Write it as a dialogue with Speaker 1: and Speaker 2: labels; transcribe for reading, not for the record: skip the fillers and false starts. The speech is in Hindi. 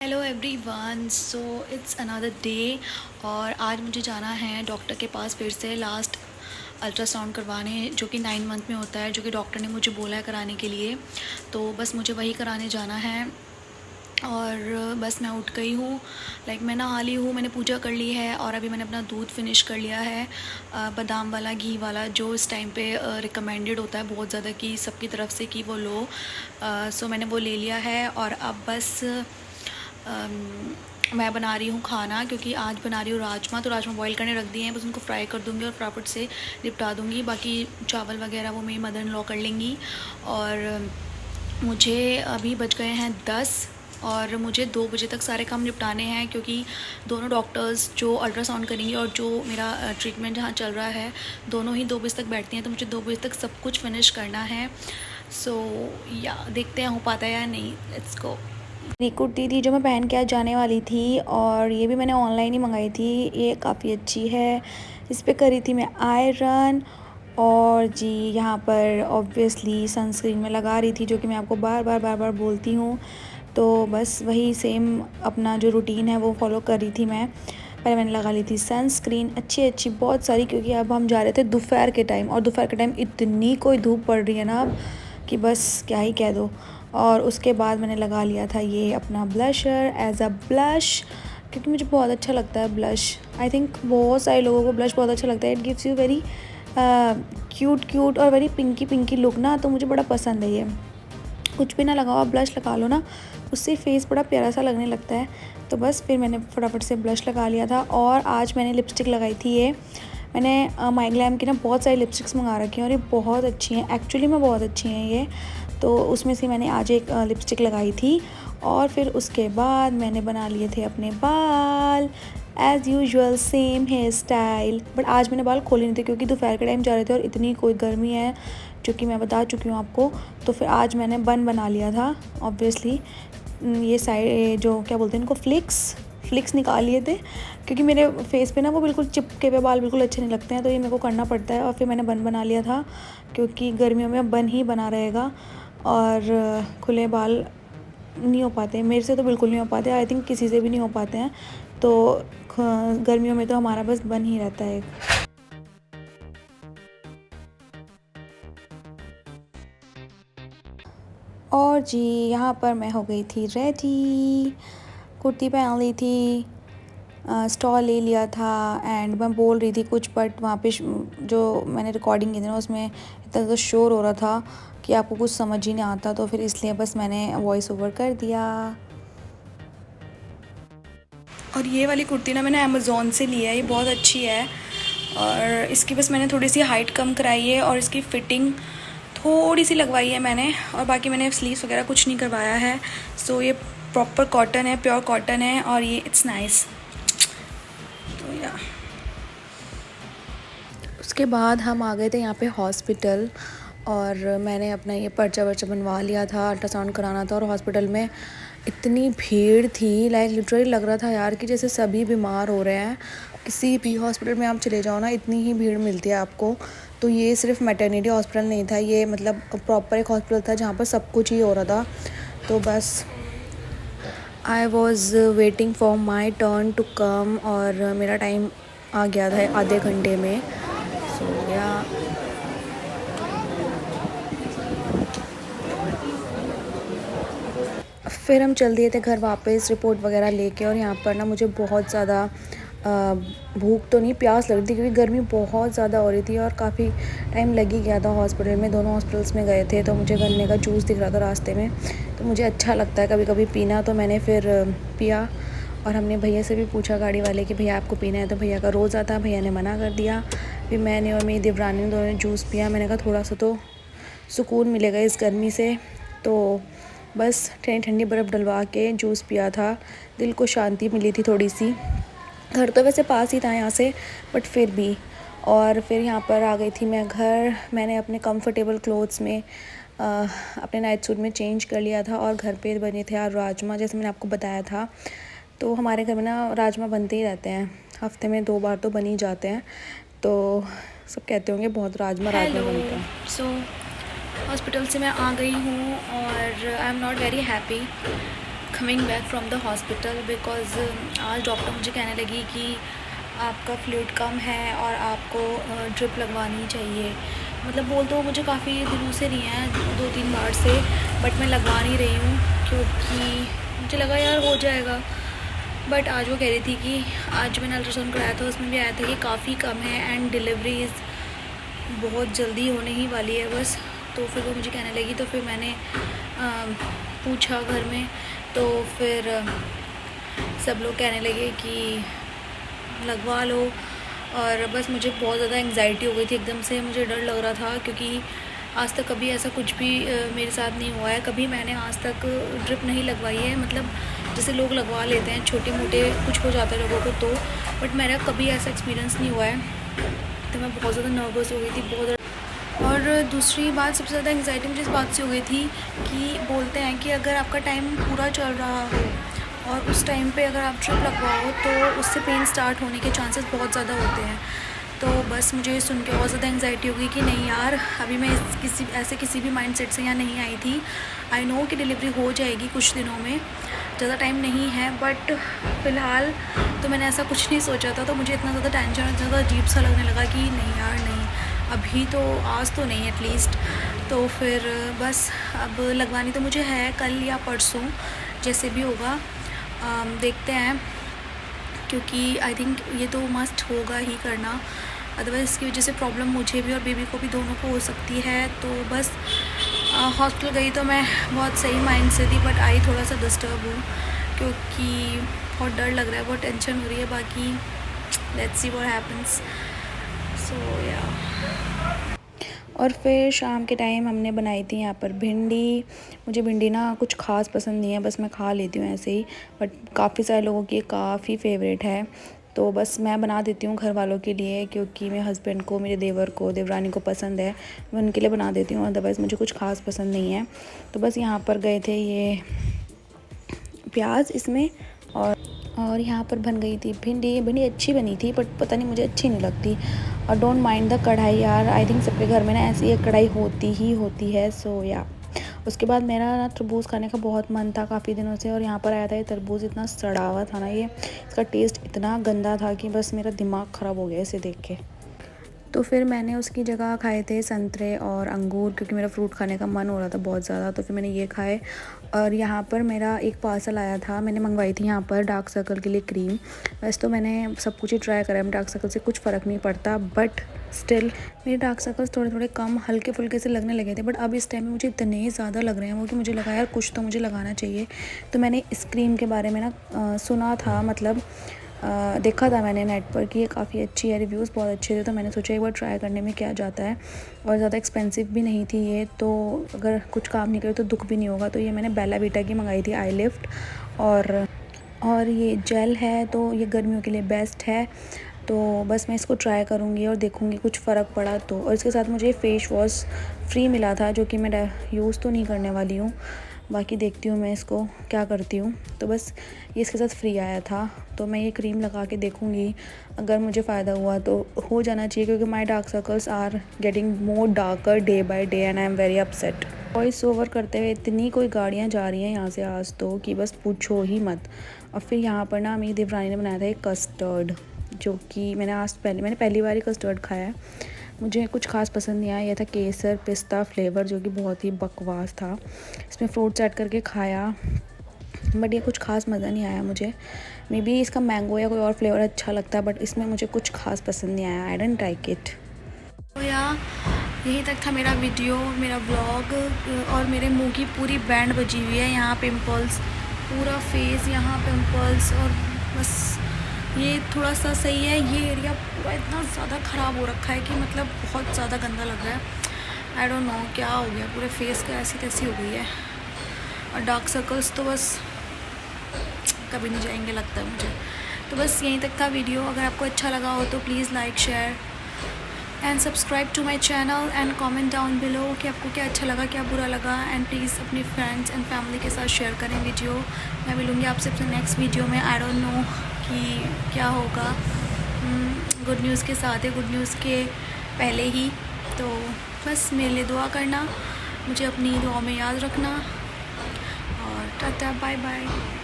Speaker 1: Hello everyone, so it's another day. और आज मुझे जाना है डॉक्टर के पास फिर से लास्ट अल्ट्रासाउंड करवाने, जो कि 9 मंथ में होता है, जो कि डॉक्टर ने मुझे बोला है कराने के लिए। तो बस मुझे वही कराने जाना है। और बस मैं उठ गई हूँ, मैं नहा ली हूँ, मैंने पूजा कर ली है और अभी मैंने अपना दूध फिनिश कर लिया है, बादाम वाला, घी वाला, जो इस टाइम पे रिकमेंडेड होता है बहुत ज़्यादा कि सबकी तरफ से कि वो लो। सो मैंने वो ले लिया है और अब बस मैं बना रही हूँ खाना, क्योंकि आज बना रही हूँ राजमा। तो राजमा बॉईल करने रख दिए हैं, बस उनको फ्राई कर दूँगी और फटाफट से निपटा दूँगी। बाकी चावल वगैरह वो मेरी मदर इन लॉ कर लेंगी। और मुझे अभी बज गए हैं 10 और मुझे 2 बजे तक सारे काम निपटाने हैं, क्योंकि दोनों डॉक्टर्स जो अल्ट्रासाउंड करेंगी और जो मेरा ट्रीटमेंट जहाँ चल रहा है, दोनों ही 2 बजे तक बैठती हैं। तो मुझे 2 बजे तक सब कुछ फिनिश करना है। सो या देखते हैं हो पाता है या नहीं। Let's go. ये कुर्ती थी जो मैं पहन के आज जाने वाली थी, और ये भी मैंने ऑनलाइन ही मंगाई थी। ये काफ़ी अच्छी है। इस पर करी थी मैं आयरन। और जी यहाँ पर ऑब्वियसली सनस्क्रीन में लगा रही थी, जो कि मैं आपको बार बार बोलती हूँ। तो बस वही सेम अपना जो रूटीन है वो फॉलो कर रही थी मैं। पहले मैंने लगा ली थी सनस्क्रीन अच्छी अच्छी बहुत सारी, क्योंकि अब हम जा रहे थे दोपहर के टाइम, और दोपहर के टाइम इतनी कोई धूप पड़ रही है ना अब, कि बस क्या ही कह दो। और उसके बाद मैंने लगा लिया था ये अपना ब्लशर एज अ ब्लश, क्योंकि मुझे बहुत अच्छा लगता है ब्लश। आई थिंक बहुत सारे लोगों को ब्लश बहुत अच्छा लगता है। It gives you very cute और वेरी पिंकी पिंकी लुक ना, तो मुझे बड़ा पसंद है ये। कुछ भी ना लगाओ, आप ब्लश लगा लो ना, उससे फेस बड़ा प्यारा सा लगने लगता है। तो बस फिर मैंने फटाफट से ब्लश लगा लिया था। और आज मैंने लिपस्टिक लगाई थी ये। मैंने माइग्लैम की ना बहुत सारी लिपस्टिक्स मंगा रखी हैं, और ये बहुत अच्छी हैं, एक्चुअली में बहुत अच्छी हैं ये। तो उसमें से मैंने आज एक लिपस्टिक लगाई थी। और फिर उसके बाद मैंने बना लिए थे अपने बाल, as usual same here style. But आज मैंने बाल खोले नहीं थे, क्योंकि दोपहर के टाइम जा रहे थे और इतनी कोई गर्मी है, जो कि मैं बता चुकी हूँ आपको। तो फिर आज मैंने बन बना लिया था ऑब्वियसली। ये साइड जो क्या बोलते हैं इनको, फ्लिक्स निकाल लिए थे, क्योंकि मेरे फेस पे ना वो बिल्कुल चिपके हुए बाल बिल्कुल अच्छे नहीं लगते हैं, तो ये मेरे को करना पड़ता है। और फिर मैंने बन बना लिया था, क्योंकि गर्मियों में बन ही बना रहेगा, और खुले बाल नहीं हो पाते मेरे से, तो बिल्कुल नहीं हो पाते। आई थिंक किसी से भी नहीं हो पाते हैं। तो गर्मियों में तो हमारा बस बन ही रहता है। और जी यहाँ पर मैं हो गई थी रेडी, कुर्ती पहन ली थी, स्टॉल ले लिया था, एंड मैं बोल रही थी कुछ, बट वहाँ पे जो मैंने रिकॉर्डिंग की थी ना, उसमें इतना ज़्यादा शोर हो रहा था कि आपको कुछ समझ ही नहीं आता। तो फिर इसलिए बस मैंने वॉइस ओवर कर दिया। और ये वाली कुर्ती ना मैंने अमेज़ोन से ली है, ये बहुत अच्छी है। और इसकी बस मैंने थोड़ी सी हाइट कम कराई है, और इसकी फ़िटिंग थोड़ी सी लगवाई है मैंने, और बाकी मैंने स्लीव्स वगैरह कुछ नहीं करवाया है। सो ये प्रॉपर कॉटन है, प्योर कॉटन है, और ये इट्स नाइस। तो या उसके बाद हम आ गए थे यहाँ पे हॉस्पिटल, और मैंने अपना ये पर्चा वर्चा बनवा लिया था, अल्ट्रासाउंड कराना था। और हॉस्पिटल में इतनी भीड़ थी, लिटरली लग रहा था यार कि जैसे सभी बीमार हो रहे हैं। किसी भी हॉस्पिटल में आप चले जाओ ना, इतनी ही भीड़ मिलती है आपको। तो ये सिर्फ मैटरनिटी हॉस्पिटल नहीं था, ये मतलब प्रॉपर एक हॉस्पिटल था जहाँ पर सब कुछ ही हो रहा था। तो बस I was waiting for my turn to come, और मेरा टाइम आ गया था आधे घंटे में। सो या फिर हम चल दिए थे घर वापस रिपोर्ट वगैरह लेके। और यहाँ पर ना मुझे बहुत ज़्यादा भूख तो नहीं, प्यास लग रही थी, क्योंकि गर्मी बहुत ज़्यादा हो रही थी, और काफ़ी टाइम लग ही गया था हॉस्पिटल में। दोनों हॉस्पिटल्स में गए थे, तो मुझे गन्ने का जूस दिख रहा था रास्ते में, तो मुझे अच्छा लगता है कभी कभी पीना, तो मैंने फिर पिया। और हमने भैया से भी पूछा, गाड़ी वाले, कि भैया आपको पीना है? तो भैया का रोज़ आता, भैया ने मना कर दिया। फिर मैंने और मेरी देवरानी ने दोनों ने जूस पिया। मैंने कहा थोड़ा सा तो सुकून मिलेगा इस गर्मी से। तो बस ठंडी ठंडी बर्फ़ डलवा के जूस पिया था, दिल को शांति मिली थी थोड़ी सी। घर तो वैसे पास ही था यहाँ से, बट फिर भी। और फिर यहाँ पर आ गई थी मैं घर। मैंने अपने कंफर्टेबल क्लोथ्स में अपने नाइट सूट में चेंज कर लिया था, और घर पे बने थे यार राजमा, जैसे मैंने आपको बताया था। तो हमारे घर में ना राजमा बनते ही रहते हैं, हफ्ते में 2 बार तो बन ही जाते हैं। तो सब कहते होंगे बहुत राजमा बनते हैं। सो हॉस्पिटल से मैं आ गई हूँ, और I am not very happy, coming back from the hospital because आज डॉक्टर मुझे कहने लगी कि आपका फ्लूइड कम है और आपको ड्रिप लगवानी चाहिए। मतलब बोल तो मुझे काफ़ी दिनों से रही हैं, 2-3 बार से, बट मैं लगवा नहीं रही हूँ क्योंकि मुझे लगा यार हो जाएगा। बट आज वो कह रही थी कि आज मैंने अल्ट्रासाउंड कराया था, उसमें भी आया था कि काफ़ी कम है एंड डिलीवरी बहुत जल्दी होने ही वाली है बस। तो फिर वो मुझे कहने लगी, तो फिर मैंने पूछा घर में, तो फिर सब लोग कहने लगे कि लगवा लो। और बस मुझे बहुत ज़्यादा एंग्जाइटी हो गई थी, एकदम से मुझे डर लग रहा था क्योंकि आज तक कभी ऐसा कुछ भी मेरे साथ नहीं हुआ है। कभी मैंने आज तक ड्रिप नहीं लगवाई है, मतलब जैसे लोग लगवा लेते हैं छोटे मोटे कुछ हो जाता है लोगों को, तो बट मेरा कभी ऐसा एक्सपीरियंस नहीं हुआ है। तो मैं बहुत ज़्यादा नर्वस हो गई थी, बहुत। और दूसरी बात, सबसे ज़्यादा एंग्जाइटी मुझे इस बात से हो गई थी कि बोलते हैं कि अगर आपका टाइम पूरा चल रहा हो और उस टाइम पे अगर आप ड्रिप लगवाओ तो उससे पेन स्टार्ट होने के चांसेस बहुत ज़्यादा होते हैं। तो बस मुझे सुन के बहुत ज़्यादा एंग्जाइटी हो गई कि नहीं यार, अभी मैं किसी भी माइंडसेट से यहाँ नहीं आई थी। आई नो कि डिलीवरी हो जाएगी कुछ दिनों में, ज़्यादा टाइम नहीं है, बट फ़िलहाल तो मैंने ऐसा कुछ नहीं सोचा था। तो मुझे इतना ज़्यादा टेंशन, ज़्यादा अजीब सा लगने लगा कि नहीं यार नहीं, अभी तो आज तो नहीं एटलीस्ट। तो फिर बस अब लगवानी तो मुझे है कल या परसों, जैसे भी होगा देखते हैं, क्योंकि आई थिंक ये तो मस्ट होगा ही करना, अदरवाइज़ इसकी वजह से प्रॉब्लम मुझे भी और बेबी को भी, दोनों को हो सकती है। तो बस हॉस्पिटल गई तो मैं बहुत सही माइंड से थी, बट आई थोड़ा सा डिस्टर्ब हूँ क्योंकि बहुत डर लग रहा है, बहुत टेंशन हो रही है। बाकी लेट्स सी व्हाट हैपन्स। सो या। और फिर शाम के टाइम हमने बनाई थी यहाँ पर भिंडी। मुझे भिंडी ना कुछ ख़ास पसंद नहीं है, बस मैं खा लेती हूँ ऐसे ही, बट काफ़ी सारे लोगों की काफ़ी फेवरेट है। तो बस मैं बना देती हूँ घर वालों के लिए, क्योंकि मेरे हस्बैंड को, मेरे देवर को, देवरानी को पसंद है, मैं उनके लिए बना देती हूँ, अदरवाइज़ मुझे कुछ ख़ास पसंद नहीं है। तो बस यहाँ पर गए थे ये प्याज इसमें, और यहाँ पर बन गई थी भिंडी। भिंडी अच्छी बनी थी, बट पता नहीं मुझे अच्छी नहीं लगती। और डोंट माइंड द कढ़ाई यार, आई थिंक सबके घर में ना ऐसी एक कढ़ाई होती ही होती है। सो या। उसके बाद मेरा ना तरबूज खाने का बहुत मन था काफ़ी दिनों से, और यहाँ पर आया था ये तरबूज, इतना सड़ा हुआ था ना ये, इसका टेस्ट इतना गंदा था कि बस मेरा दिमाग ख़राब हो गया इसे देख के। तो फिर मैंने उसकी जगह खाए थे संतरे और अंगूर, क्योंकि मेरा फ्रूट खाने का मन हो रहा था बहुत ज़्यादा, तो फिर मैंने ये खाए। और यहाँ पर मेरा एक पार्सल आया था, मैंने मंगवाई थी यहाँ पर डार्क सर्कल के लिए क्रीम। वैसे तो मैंने सब कुछ ही ट्राई करा है, डार्क सर्कल से कुछ फ़र्क नहीं पड़ता, बट स्टिल मेरे डार्क सर्कल्स थोड़े थोड़े कम हल्के फुल्के से लगने लगे थे, बट अब इस टाइम में मुझे इतने ज़्यादा लग रहे हैं वो कि मुझे लगा यार कुछ तो मुझे लगाना चाहिए। तो मैंने इस क्रीम के बारे में ना सुना था, मतलब देखा था मैंने नेट पर कि ये काफ़ी अच्छी है, रिव्यूज़ बहुत अच्छे थे, तो मैंने सोचा एक बार ट्राई करने में क्या जाता है। और ज़्यादा एक्सपेंसिव भी नहीं थी ये, तो अगर कुछ काम नहीं करे तो दुख भी नहीं होगा। तो ये मैंने बेला वीटा की मंगाई थी आई लिफ्ट, और ये जेल है, तो ये गर्मियों के लिए बेस्ट है। तो बस मैं इसको ट्राई करूँगी और देखूँगी कुछ फ़र्क पड़ा तो। और इसके साथ मुझे फेस वॉश फ्री मिला था, जो कि मैं यूज़ तो नहीं करने वाली हूँ, बाकी देखती हूँ मैं इसको क्या करती हूँ। तो बस ये इसके साथ फ्री आया था, तो मैं ये क्रीम लगा के देखूँगी, अगर मुझे फ़ायदा हुआ तो हो जाना चाहिए, क्योंकि my dark circles are getting more darker day by day and I am very upset. Voice over करते हुए इतनी कोई गाड़ियाँ जा रही हैं यहाँ से आज तो कि बस पूछो ही मत। और फिर यहाँ पर ना मेरी देवरानी ने बनाया था एक कस्टर्ड, जो कि मैंने पहली बार ही कस्टर्ड खाया है, मुझे कुछ खास पसंद नहीं आया। यह था केसर पिस्ता फ्लेवर, जो कि बहुत ही बकवास था। इसमें फ्रूट्स ऐड करके खाया, बट ये कुछ खास मज़ा नहीं आया मुझे। मे बी इसका मैंगो या कोई और फ्लेवर अच्छा लगता है, बट इसमें मुझे कुछ खास पसंद नहीं आया। I don't like it. तो यार यहीं तक था मेरा वीडियो, मेरा ब्लॉग, और मेरे मुंह की पूरी बैंड बजी हुई है, यहाँ पिंपल्स, पूरा फेस यहाँ पिंपल्स, और बस ये थोड़ा सा सही है, ये एरिया पूरा इतना ज़्यादा ख़राब हो रखा है कि मतलब बहुत ज़्यादा गंदा लग रहा है। आई डोंट नो क्या हो गया, पूरे फेस का ऐसी तैसी हो गई है। और डार्क सर्कल्स तो बस कभी नहीं जाएंगे लगता है मुझे। तो बस यहीं तक था वीडियो। अगर आपको अच्छा लगा हो तो please like share and subscribe to my channel and comment down below कि आपको क्या अच्छा लगा, क्या बुरा लगा। एंड प्लीज़ अपनी फ्रेंड्स एंड फैमिली के साथ शेयर करें वीडियो। मैं मिलूँगी आपसे अपने नेक्स्ट वीडियो में। आई डोंट नो कि क्या होगा, गुड न्यूज़ के साथ है, गुड न्यूज़ के पहले ही। तो बस मेरे लिए दुआ करना, मुझे अपनी दुआ में याद रखना, और टाटा बाय बाय।